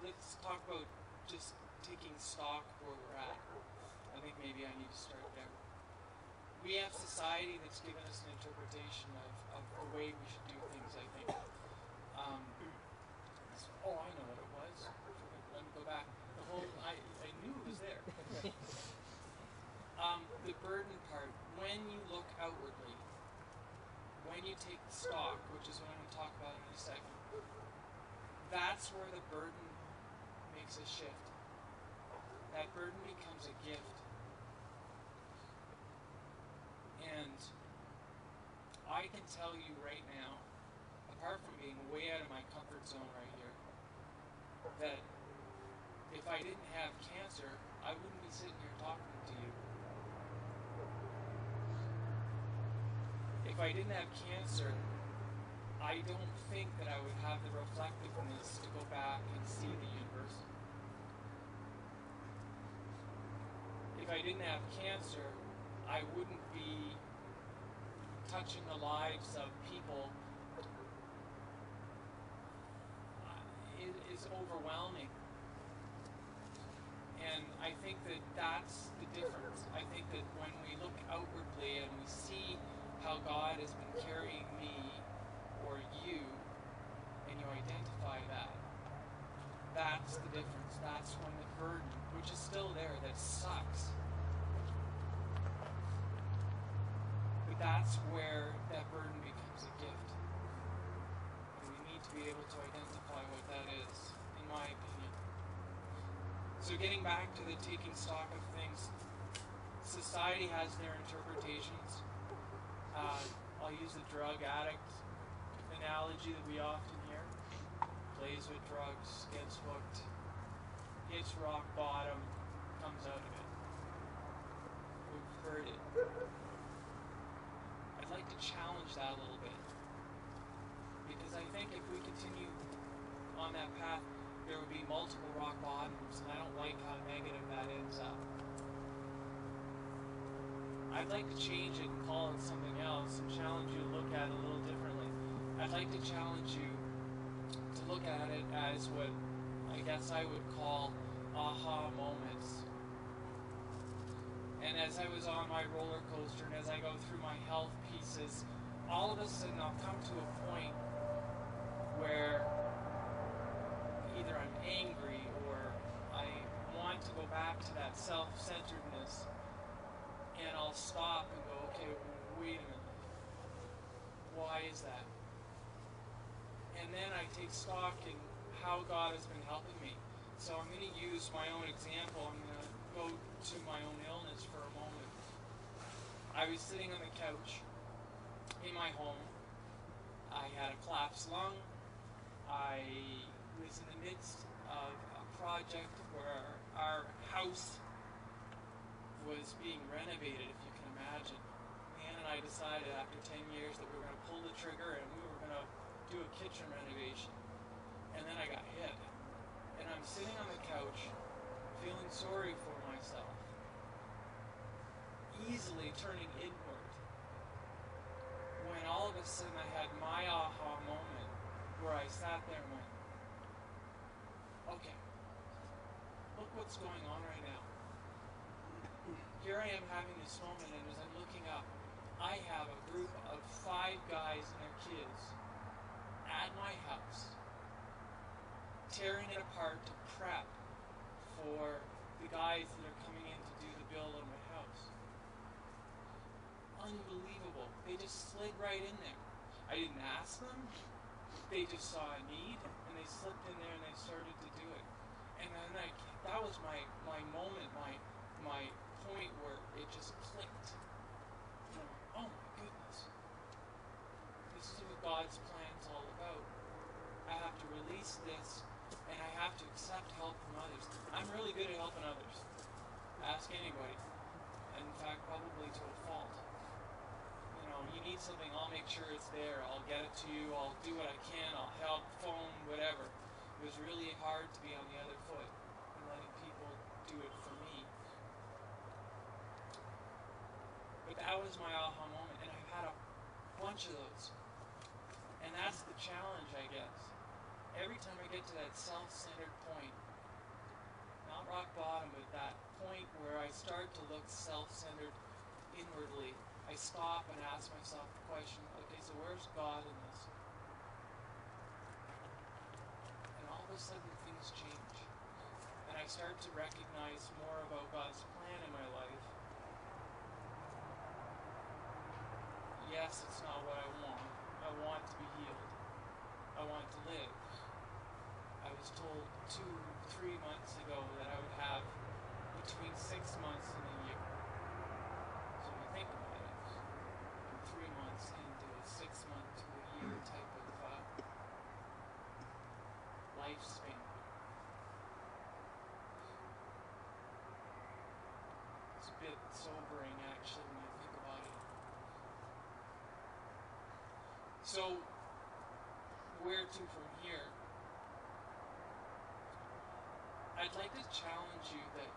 let's talk about just taking stock where we're at. I think maybe I need to start there. We have society that's given us an interpretation of the way we should do things, I think. Oh, I know what it was. Let me go back. I knew it was there. The burden part, when you look outwardly, when you take stock, which is what I'm going to talk about in a second, that's where the burden makes a shift. That burden becomes a gift. And I can tell you right now, apart from being way out of my comfort zone right here, that if I didn't have cancer, I wouldn't be sitting here talking to you. If I didn't have cancer, I don't think that I would have the reflectiveness to go back and see the universe. If I didn't have cancer, I wouldn't be touching the lives of people. It is overwhelming. And I think that that's the difference. I think that when we look outwardly and we see how God has been carrying me or you, and you identify that, that's the difference. That's when the burden, which is still there, that sucks, but that's where that burden becomes a gift. And we need to be able to identify what that is, in my opinion. So getting back to the taking stock of things, society has their interpretations. I'll use the drug addict analogy that we often hear. Plays with drugs, gets hooked, hits rock bottom, comes out of it. We've heard it. I'd like to challenge that a little bit. Because I think if we continue on that path, there will be multiple rock bottoms, and I don't like how negative that ends up. I'd like to change it and call it something else and challenge you to look at it a little differently. I'd like to challenge you to look at it as what I guess I would call aha moments. And as I was on my roller coaster and as I go through my health pieces, all of a sudden I'll come to a point where either I'm angry or I want to go back to that self-centeredness, and I'll stop and go, okay, wait a minute. Why is that? And then I take stock in how God has been helping me. So I'm going to use my own example. I'm going to go to my own illness for a moment. I was sitting on the couch in my home. I had a collapsed lung. I was in the midst of a project where our house was being renovated, if you can imagine. Ann and I decided after 10 years that we were going to pull the trigger and we were going to do a kitchen renovation. And then I got hit. And I'm sitting on the couch feeling sorry for myself, easily turning inward, when all of a sudden I had my aha moment where I sat there and went, okay, look what's going on right now. Here I am having this moment, and as I'm looking up, I have a group of 5 guys and their kids at my house, tearing it apart to prep for the guys that are coming in to do the build on my house. Unbelievable. They just slid right in there. I didn't ask them. They just saw a need, and they slipped in there and they started to do it. And then that was my moment, my point where it just clicked. Oh my goodness. This is what God's plan's all about. I have to release this, and I have to accept help from others. I'm really good at helping others. Ask anybody. In fact, probably to a fault. You know, you need something, I'll make sure it's there. I'll get it to you. I'll do what I can. I'll help, phone, whatever. It was really hard to be on the other foot and letting people do it for me. But that was my aha moment, and I've had a bunch of those. And that's the challenge, I guess. every time I get to that self-centered point, not rock bottom, but that point where I start to look self-centered inwardly, I stop and ask myself the question, okay, so where's God in this? And all of a sudden things change. And I start to recognize more about God's plan in my life. Yes, it's not what I want. I want to be healed. I want to live. I was told 2-3 months ago that I would have between 6 months and a year. So when you think about it, I'm 3 months into a 6-month to a year type of lifespan. It's a bit sobering actually when you think about it. So, where to from here? I'd like to challenge you that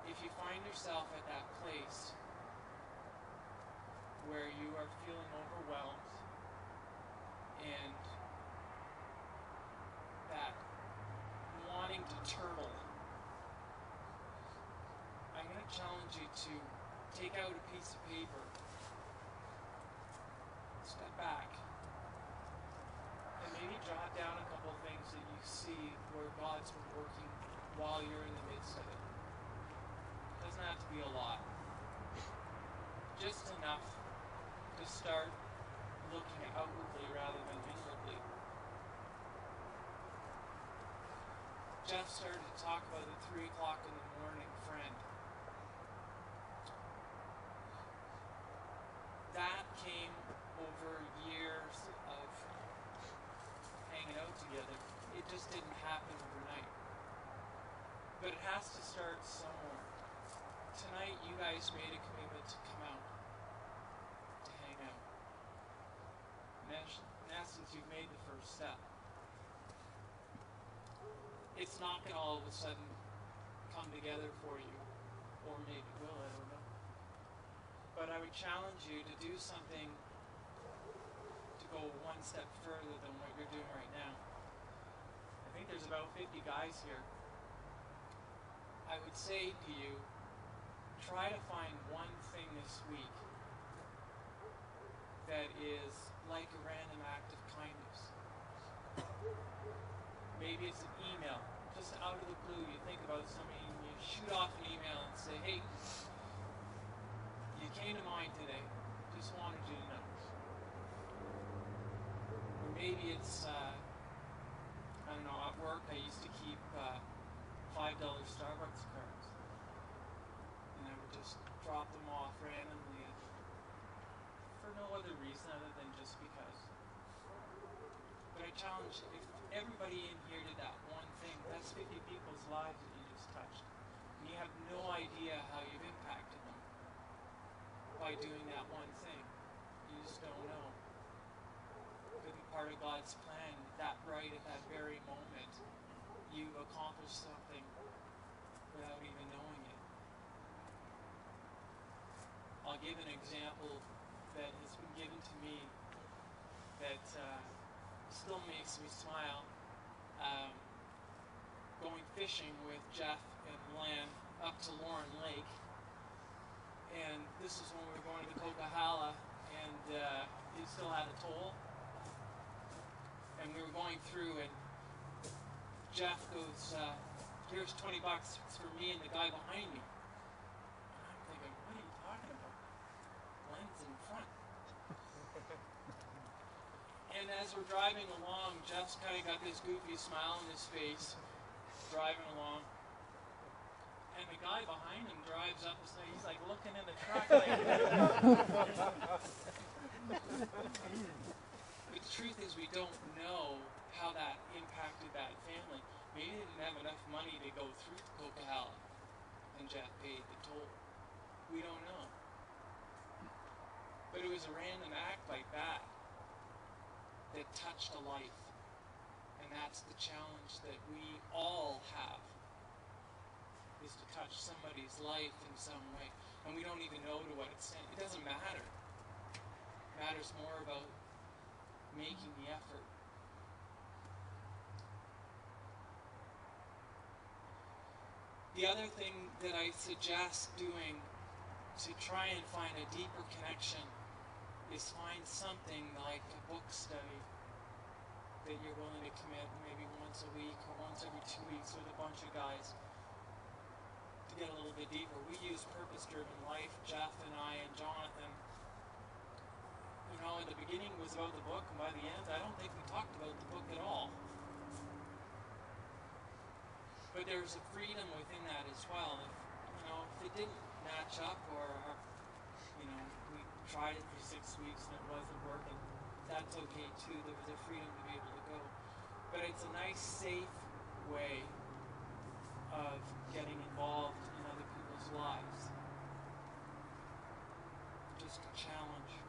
if you find yourself at that place where you are feeling overwhelmed and that wanting to turtle, I'm going to challenge you to take out a piece of paper, step back, and maybe jot down a couple of things that you see where God's been working while you're in the midst of it. It doesn't have to be a lot. Just enough to start looking outwardly rather than inwardly. Jeff started to talk about the 3 o'clock in the morning friend. That came over years of hanging out together. It just didn't happen overnight. But it has to start somewhere. Tonight, you guys made a commitment to come out, to hang out. In essence, you've made the first step. It's not going to all of a sudden come together for you, or maybe it will, I don't know. But I would challenge you to do something to go one step further than what you're doing right now. I think there's about 50 guys here. I would say to you, try to find one thing this week that is like a random act of kindness. Maybe it's an email. Just out of the blue, you think about somebody and you shoot off an email and say, hey, you came to mind today. Just wanted you to know. Or maybe it's, I don't know, at work I used to keep $5 Starbucks cards. And I would just drop them off randomly for no other reason other than just because. But I challenge, if everybody in here did that one thing, that's 50 people's lives that you just touched. And you have no idea how you've impacted them by doing that one thing. You just don't know. It could be part of God's plan that right at that very moment. You've accomplished something without even knowing it. I'll give an example that has been given to me that still makes me smile. Going fishing with Jeff and Lan up to Lauren Lake, and this is when we were going to the Coquihalla, and it still had a toll, and we were going through, and Jeff goes, here's $20 for me and the guy behind me. And I'm thinking, what are you talking about? Len's in front. And as we're driving along, Jeff's kind of got this goofy smile on his face, driving along. And the guy behind him drives up and he's like looking in the truck like But the truth is we don't know how that impacted that family. Maybe they didn't have enough money to go through the Coquihalla and Jeff paid the toll. We don't know. But it was a random act like that that touched a life. And that's the challenge that we all have, is to touch somebody's life in some way. And we don't even know to what extent. It doesn't matter. It matters more about making the effort The other thing that I suggest doing to try and find a deeper connection is find something like a book study that you're willing to commit maybe once a week or once every 2 weeks with a bunch of guys to get a little bit deeper. We use Purpose-Driven Life, Jeff and I and Jonathan. You know, at the beginning it was about the book, and by the end I don't think we talked about the book at all. But there's a freedom within that as well. If it didn't match up, or we tried it for 6 weeks and it wasn't working, that's okay too. There was a freedom to be able to go. But it's a nice, safe way of getting involved in other people's lives. Just a challenge.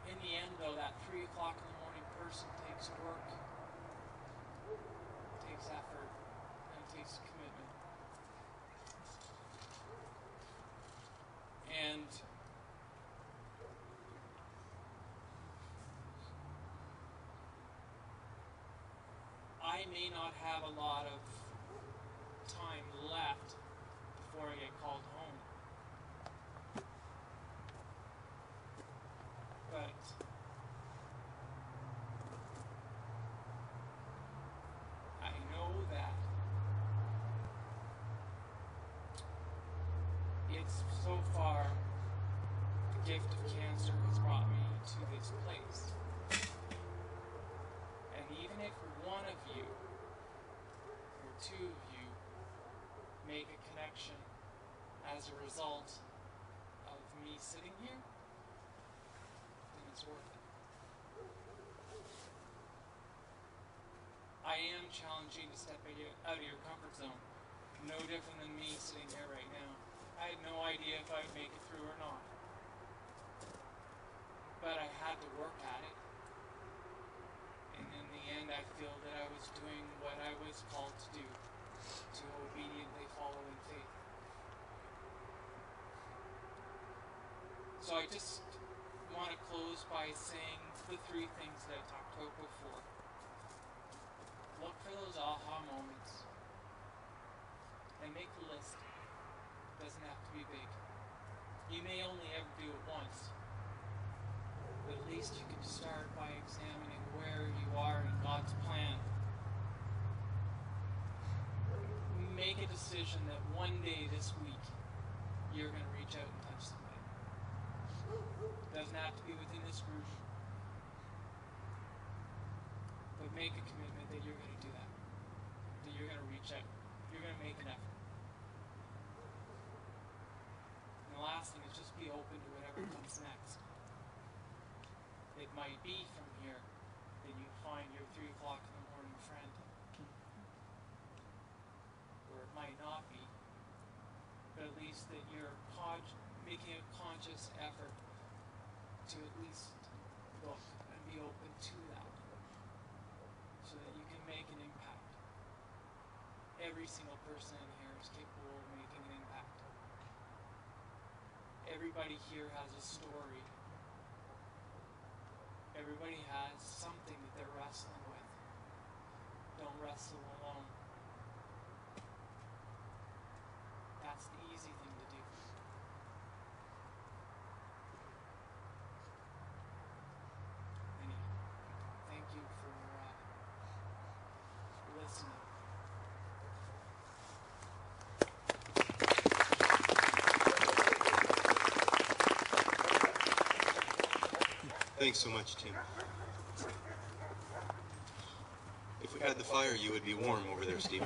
In the end, though, that 3 o'clock in the morning person takes work, takes effort, and it takes commitment. And I may not have a lot of time left before I get called home. But I know that it's so far the gift of cancer has brought me to this place. And even if one of you or two of you make a connection as a result of me sitting here, then it's worth it. I am challenging to step out of your comfort zone. No different than me sitting here right now. I had no idea if I would make it through or not. But I had to work at it. And in the end, I feel that I was doing what I was called to do, to obediently follow in faith. So I just want to close by saying the 3 things that I talked about before. Look for those aha moments and make the list. It doesn't have to be big. You may only ever do it once, but at least you can start by examining where you are in God's plan. Make a decision that one day this week you're going to reach out and touch somebody. It doesn't have to be within this group, but make a commitment that you're going to do that. That you're going to reach out. You're going to make an effort. And the last thing is just be open to whatever comes next. It might be from here that you find your 3 o'clock in the morning friend. Or it might not be. But at least that you're making a conscious effort to at least look and be open to that. So that you can make an impact. Every single person in here is capable of making an impact. Everybody here has a story. Everybody has something that they're wrestling with. Don't wrestle alone. That's the easy thing to do. Anyhow, thank you for listening. Thanks so much, Tim. If we had the fire, you would be warm over there, Steve.